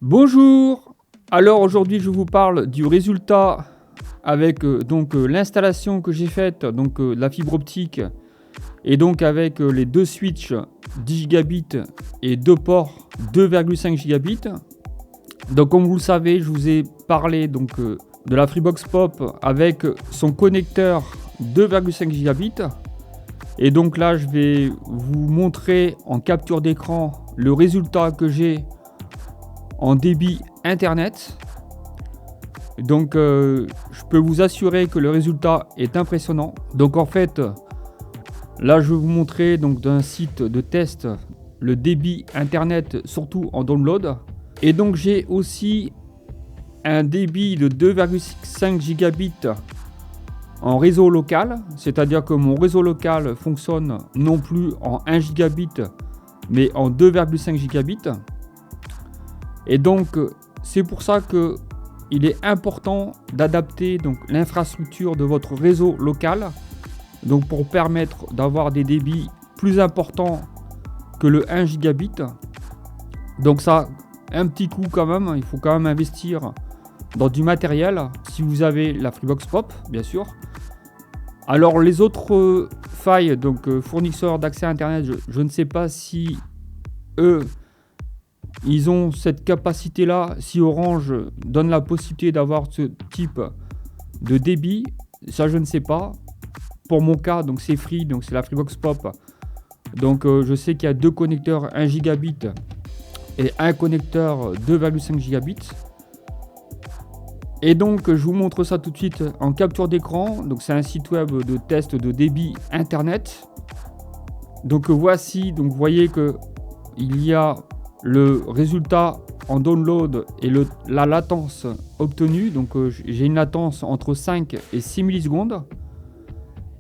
Bonjour! Alors aujourd'hui je vous parle du résultat avec l'installation que j'ai faite, la fibre optique et donc avec les deux switches 10 gigabits et deux ports 2,5 gigabits. Donc comme vous le savez, je vous ai parlé de la Freebox Pop avec son connecteur 2,5 gigabits. Et donc là je vais vous montrer en capture d'écran le résultat que j'ai en débit internet. Donc je peux vous assurer que le résultat est impressionnant. Donc en fait là je vais vous montrer d'un site de test le débit internet, surtout en download. Et donc j'ai aussi un débit de 2,5 gigabits en réseau local, c'est-à-dire que mon réseau local fonctionne non plus en 1 gigabit mais en 2,5 gigabits. Et donc c'est pour ça que il est important d'adapter l'infrastructure de votre réseau local pour permettre d'avoir des débits plus importants que le 1 gigabit. Donc ça a un petit coût quand même, il faut quand même investir dans du matériel si vous avez la Freebox Pop bien sûr. Alors les autres failles, fournisseurs d'accès à internet, je ne sais pas si eux ils ont cette capacité là, si Orange donne la possibilité d'avoir ce type de débit, ça je ne sais pas. Pour mon cas, c'est Free, c'est la Freebox Pop. Je sais qu'il y a deux connecteurs 1 gigabit et un connecteur 2,5 gigabits. Et donc je vous montre ça tout de suite en capture d'écran. Donc c'est un site web de test de débit internet. Donc voici, vous voyez que il y a le résultat en download et la latence obtenue. J'ai une latence entre 5 et 6 millisecondes.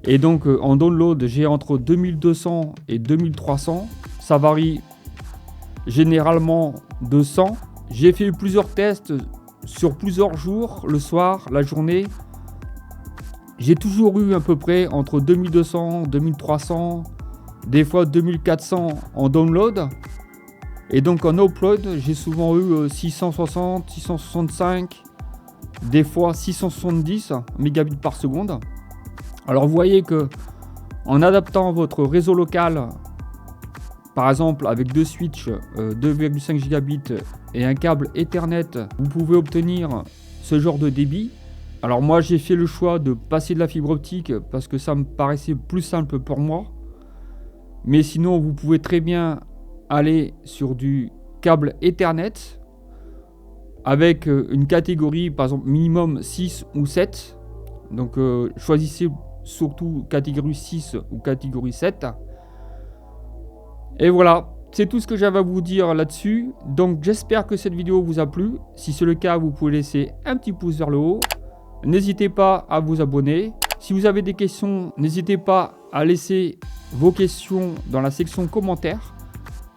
Et en download j'ai entre 2200 et 2300. Ça varie généralement de 100. J'ai fait plusieurs tests sur plusieurs jours, le soir, la journée. J'ai toujours eu à peu près entre 2200, 2300, des fois 2400 en download. Et en upload, j'ai souvent eu 660, 665, des fois 670 mégabits par seconde. Alors vous voyez que en adaptant votre réseau local, par exemple avec deux switches 2,5 gigabits et un câble Ethernet, vous pouvez obtenir ce genre de débit. Alors moi j'ai fait le choix de passer de la fibre optique parce que ça me paraissait plus simple pour moi. Mais sinon vous pouvez très bien aller sur du câble Ethernet avec une catégorie par exemple minimum 6 ou 7. Choisissez surtout catégorie 6 ou catégorie 7. Et voilà, c'est tout ce que j'avais à vous dire là-dessus. Donc j'espère que cette vidéo vous a plu. Si c'est le cas, vous pouvez laisser un petit pouce vers le haut. N'hésitez pas à vous abonner. Si vous avez des questions, n'hésitez pas à laisser vos questions dans la section commentaires.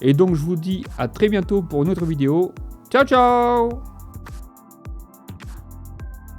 Et donc je vous dis à très bientôt pour une autre vidéo. Ciao ciao!